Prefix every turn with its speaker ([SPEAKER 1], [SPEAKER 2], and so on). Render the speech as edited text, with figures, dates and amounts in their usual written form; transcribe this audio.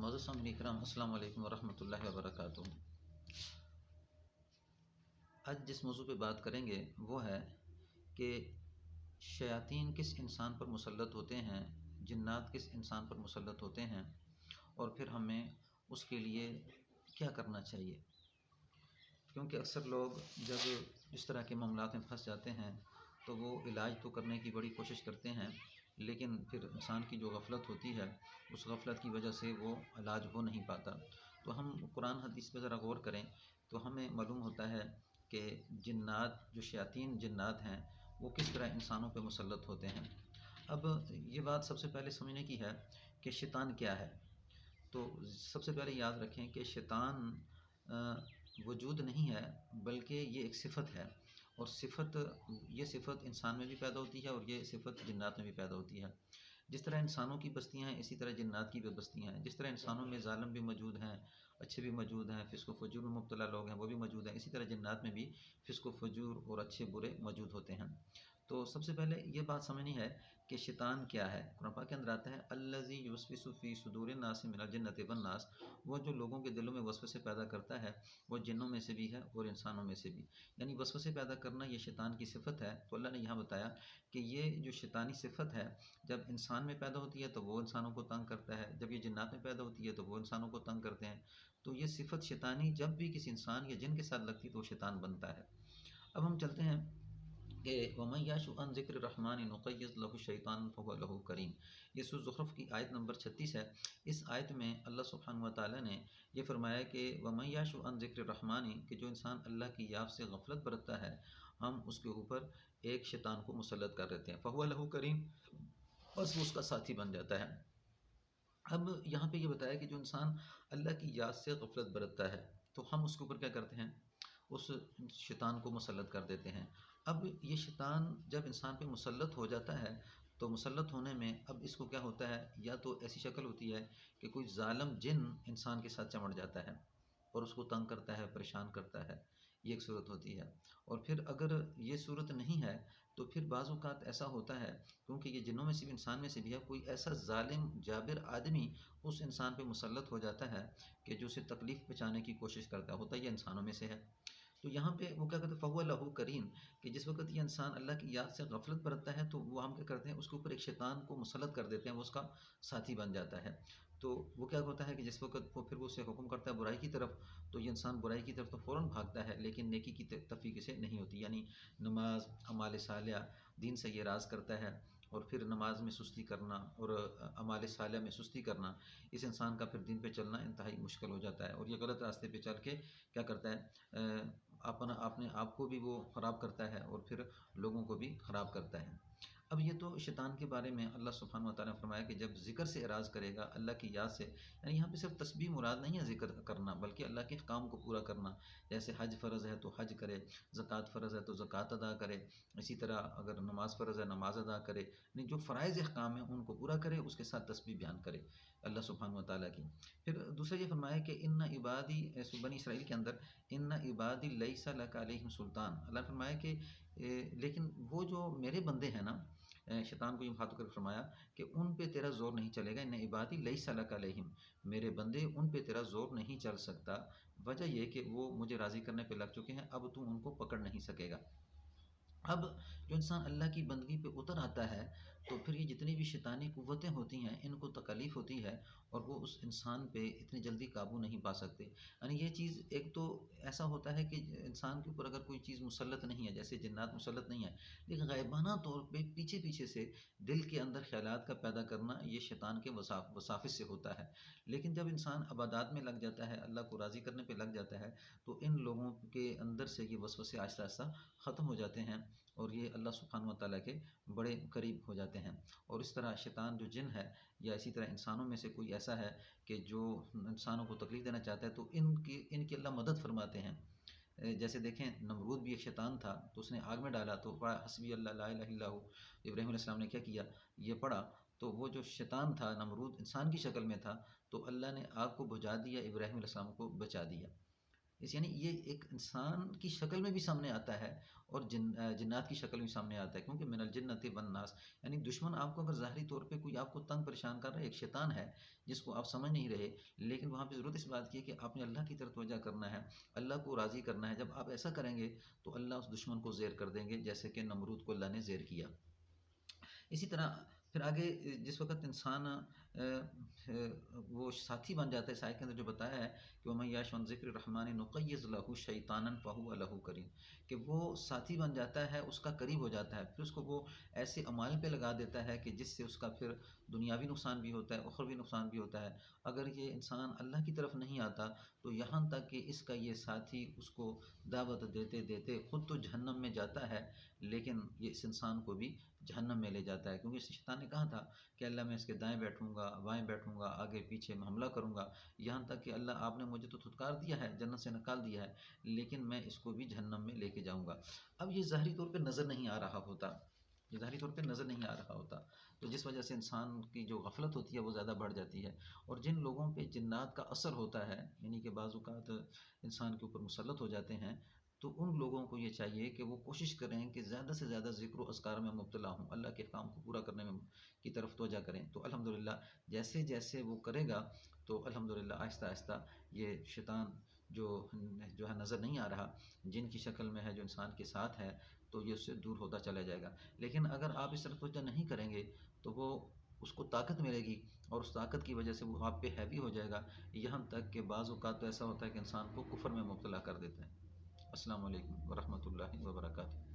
[SPEAKER 1] معزز سامعین کرام، السلام علیکم ورحمۃ اللہ وبرکاتہ۔ آج جس موضوع پہ بات کریں گے وہ ہے کہ شیاطین کس انسان پر مسلط ہوتے ہیں، جنات کس انسان پر مسلط ہوتے ہیں، اور پھر ہمیں اس کے لیے کیا کرنا چاہیے۔ کیونکہ اکثر لوگ جب اس طرح کے معاملات میں پھنس جاتے ہیں تو وہ علاج تو کرنے کی بڑی کوشش کرتے ہیں، لیکن پھر انسان کی جو غفلت ہوتی ہے اس غفلت کی وجہ سے وہ علاج ہو نہیں پاتا۔ تو ہم قرآن حدیث پہ ذرا غور کریں تو ہمیں معلوم ہوتا ہے کہ جنات، جو شیاطین جنات ہیں، وہ کس طرح انسانوں پہ مسلط ہوتے ہیں۔ اب یہ بات سب سے پہلے سمجھنے کی ہے کہ شیطان کیا ہے۔ تو سب سے پہلے یاد رکھیں کہ شیطان وجود نہیں ہے، بلکہ یہ ایک صفت ہے، اور یہ صفت انسان میں بھی پیدا ہوتی ہے اور یہ صفت جنات میں بھی پیدا ہوتی ہے۔ جس طرح انسانوں کی بستیاں ہیں اسی طرح جنات کی بھی بستیاں ہیں۔ جس طرح انسانوں میں ظالم بھی موجود ہیں، اچھے بھی موجود ہیں، فسق و فجور میں مبتلا لوگ ہیں وہ بھی موجود ہیں، اسی طرح جنات میں بھی فسق و فجور اور اچھے برے موجود ہوتے ہیں۔ تو سب سے پہلے یہ بات سمجھنی ہے کہ شیطان کیا ہے۔ قرآن پاک کے اندر آتا ہے الذی یوسوس فی صدور الناس من الجنۃ والناس، وہ جو لوگوں کے دلوں میں وسوسے پیدا کرتا ہے وہ جنوں میں سے بھی ہے اور انسانوں میں سے بھی، یعنی وسوسے پیدا کرنا یہ شیطان کی صفت ہے۔ تو اللہ نے یہاں بتایا کہ یہ جو شیطانی صفت ہے جب انسان میں پیدا ہوتی ہے تو وہ انسانوں کو تنگ کرتا ہے، جب یہ جنات میں پیدا ہوتی ہے تو وہ انسانوں کو تنگ کرتے ہیں۔ تو یہ صفت شیطانی جب بھی کسی انسان یا جن کے ساتھ لگتی ہے تو وہ شیطان بنتا ہے۔ اب ہم چلتے ہیں کہ وَمَن يَعْشُ عَن ذِكْرِ الرَّحْمَٰنِ نُقَيِّضْ لَهُ شَيْطَانٌ فَهُوَ لَهُ قَرِينٌ، یہ سورۃ زخرف کی آیت نمبر 36 ہے۔ اس آیت میں اللہ سبحانہ و تعالیٰ نے یہ فرمایا کہ وَمَن يَعْشُ عَن ذِكْرِ الرَّحْمَٰنِ، کہ جو انسان اللہ کی یاد سے غفلت برتتا ہے ہم اس کے اوپر ایک شیطان کو مسلط کر دیتے ہیں، فَهُوَ لَهُ قَرِينٌ، بس وہ اس کا ساتھی بن جاتا ہے۔ اب یہاں پہ یہ بتایا کہ جو انسان اللہ کی یاد سے غفلت برتتا ہے تو ہم اس کے اوپر کیا کرتے ہیں، اس شیطان کو مسلط کر دیتے ہیں۔ اب یہ شیطان جب انسان پہ مسلط ہو جاتا ہے تو مسلط ہونے میں اب اس کو کیا ہوتا ہے، یا تو ایسی شکل ہوتی ہے کہ کوئی ظالم جن انسان کے ساتھ چمٹ جاتا ہے اور اس کو تنگ کرتا ہے، پریشان کرتا ہے، یہ ایک صورت ہوتی ہے۔ اور پھر اگر یہ صورت نہیں ہے تو پھر بعض اوقات ایسا ہوتا ہے، کیونکہ یہ جنوں میں سے بھی انسان میں سے بھی ہے، کوئی ایسا ظالم جابر آدمی اس انسان پہ مسلط ہو جاتا ہے کہ جو اسے تکلیف پہنچانے کی کوشش کرتا ہے، ہوتا ہے یہ انسانوں میں سے ہے۔ تو یہاں پہ وہ کیا کہتے ہیں فَهُوَ لَهُ قَرِينٌ، کہ جس وقت یہ انسان اللہ کی یاد سے غفلت برتتا ہے تو وہ ہم کیا کرتے ہیں، اس کے اوپر ایک شیطان کو مسلط کر دیتے ہیں، وہ اس کا ساتھی بن جاتا ہے۔ تو وہ کیا ہوتا ہے کہ جس وقت وہ پھر اسے حکم کرتا ہے برائی کی طرف تو یہ انسان برائی کی طرف تو فوراً بھاگتا ہے، لیکن نیکی کی توفیق اسے نہیں ہوتی، یعنی نماز، اعمال صالحہ، دین سے یہ راز کرتا ہے، اور پھر نماز میں سستی کرنا اور اعمال صالحہ میں سستی کرنا، اس انسان کا پھر دین پہ چلنا انتہائی مشکل ہو جاتا ہے، اور یہ غلط راستے پہ چل کے کیا کرتا ہے، اپنے آپ کو بھی وہ خراب کرتا ہے اور پھر لوگوں کو بھی خراب کرتا ہے۔ اب یہ تو شیطان کے بارے میں اللہ سبحانہ و تعالیٰ نے فرمایا کہ جب ذکر سے اعراض کرے گا، اللہ کی یاد سے، یعنی یہاں پہ صرف تسبیح مراد نہیں ہے ذکر کرنا، بلکہ اللہ کے کام کو پورا کرنا، جیسے حج فرض ہے تو حج کرے، زکوٰۃ فرض ہے تو زکوٰۃ ادا کرے، اسی طرح اگر نماز فرض ہے نماز ادا کرے، یعنی جو فرائض احکام ہیں ان کو پورا کرے، اس کے ساتھ تسبیح بیان کرے اللہ سبحانہ و تعالیٰ کی۔ پھر دوسرا یہ فرمایا کہ ان عبادی، بنی اسرائیل کے اندر ان عبادی لیس لک علیہم سلطان، اللہ نے فرمایا کہ لیکن وہ جو میرے بندے ہیں نا، شیطان کو یہ ہاتھ کر فرمایا کہ ان پہ تیرا زور نہیں چلے گا، ان عبادی لیس لک علیہم، میرے بندے ان پہ تیرا زور نہیں چل سکتا، وجہ یہ کہ وہ مجھے راضی کرنے پہ لگ چکے ہیں، اب تو ان کو پکڑ نہیں سکے گا۔ اب جو انسان اللہ کی بندگی پہ اتر آتا ہے تو پھر یہ جتنی بھی شیطانی قوتیں ہوتی ہیں ان کو تکلیف ہوتی ہے اور وہ اس انسان پہ اتنی جلدی قابو نہیں پا سکتے۔ یعنی یہ چیز ایک تو ایسا ہوتا ہے کہ انسان کے اوپر اگر کوئی چیز مسلط نہیں ہے، جیسے جنات مسلط نہیں ہے، لیکن غائبانہ طور پہ پیچھے پیچھے سے دل کے اندر خیالات کا پیدا کرنا یہ شیطان کے وساوس سے ہوتا ہے۔ لیکن جب انسان عبادات میں لگ جاتا ہے، اللہ کو راضی کرنے پہ لگ جاتا ہے، تو ان لوگوں کے اندر سے یہ وسوسے آہستہ آہستہ ختم ہو جاتے ہیں اور یہ اللہ سبحانہ و تعالیٰ کے بڑے قریب ہو جاتے ہیں۔ اور اس طرح شیطان جو جن ہے یا اسی طرح انسانوں میں سے کوئی ایسا ہے کہ جو انسانوں کو تکلیف دینا چاہتا ہے تو ان کی اللہ مدد فرماتے ہیں۔ جیسے دیکھیں نمرود بھی ایک شیطان تھا تو اس نے آگ میں ڈالا تو پڑھا حسبی اللہ لا الہ الا ہو، ابراہیم علیہ السلام نے کیا کیا، یہ پڑھا تو وہ جو شیطان تھا نمرود انسان کی شکل میں تھا تو اللہ نے آگ کو بجھا دیا، ابراہیم علیہ السلام کو بچا دیا۔ اس یعنی یہ ایک انسان کی شکل میں بھی سامنے آتا ہے اور جنات کی شکل میں سامنے آتا ہے، کیونکہ من الجنت والناس، یعنی دشمن آپ کو اگر ظاہری طور پہ کوئی آپ کو تنگ پریشان کر رہا ہے، ایک شیطان ہے جس کو آپ سمجھ نہیں رہے، لیکن وہاں پہ ضرورت اس بات کی ہے کہ آپ نے اللہ کی طرف توجہ کرنا ہے، اللہ کو راضی کرنا ہے. جب آپ ایسا کریں گے تو اللہ اس دشمن کو زیر کر دیں گے، جیسے کہ نمرود کو اللہ نے زیر کیا. اسی طرح پھر آگے جس وقت انسان وہ ساتھی بن جاتا ہے، اس آیت کے اندر جو بتایا ہے کہ وَمَن يَعْشُ عَن ذِكْرِ الرَّحْمَنِ نُقَيِّضْ لَهُ شَيْطَانًا فَهُوَ لَهُ قَرِينٌ، کہ وہ ساتھی بن جاتا ہے، اس کا قریب ہو جاتا ہے، پھر اس کو وہ ایسے اعمال پہ لگا دیتا ہے کہ جس سے اس کا پھر دنیاوی نقصان بھی ہوتا ہے، اخروی نقصان بھی ہوتا ہے. اگر یہ انسان اللہ کی طرف نہیں آتا تو یہاں تک کہ اس کا یہ ساتھی اس کو دعوت دیتے دیتے خود تو جہنم میں جاتا ہے، لیکن یہ اس انسان کو بھی جہنم میں لے جاتا ہے. کیونکہ شیطان نے کہا تھا کہ اللہ میں اس کے دائیں بیٹھوں گا، بائیں بیٹھوں گا، آگے پیچھے میں حملہ کروں گا، یہاں تک کہ اللہ آپ نے مجھے تو دھتکار دیا ہے، جنت سے نکال دیا ہے، لیکن میں اس کو بھی جہنم میں لے کے جاؤں گا. اب یہ ظاہری طور پہ نظر نہیں آ رہا ہوتا، یہ ظاہری طور پہ نظر نہیں آ رہا ہوتا، تو جس وجہ سے انسان کی جو غفلت ہوتی ہے وہ زیادہ بڑھ جاتی ہے. اور جن لوگوں پہ جنات کا اثر ہوتا ہے، یعنی کہ بعض اوقات انسان کے اوپر مسلط ہو جاتے ہیں، تو ان لوگوں کو یہ چاہیے کہ وہ کوشش کریں کہ زیادہ سے زیادہ ذکر و اذکار میں مبتلا ہوں، اللہ کے کام کو پورا کرنے میں کی طرف توجہ کریں. تو الحمدللہ جیسے جیسے وہ کرے گا تو الحمدللہ آہستہ آہستہ یہ شیطان جو ہے نظر نہیں آ رہا، جن کی شکل میں ہے، جو انسان کے ساتھ ہے، تو یہ اس سے دور ہوتا چلا جائے گا. لیکن اگر آپ اس طرف توجہ نہیں کریں گے تو وہ اس کو طاقت ملے گی، اور اس طاقت کی وجہ سے وہ آپ پہ ہیوی ہو جائے گا، یہاں تک کہ بعض اوقات تو ایسا ہوتا ہے کہ انسان کو کفر میں مبتلا کر دیتا ہے. السلام علیکم ورحمۃ اللہ وبرکاتہ.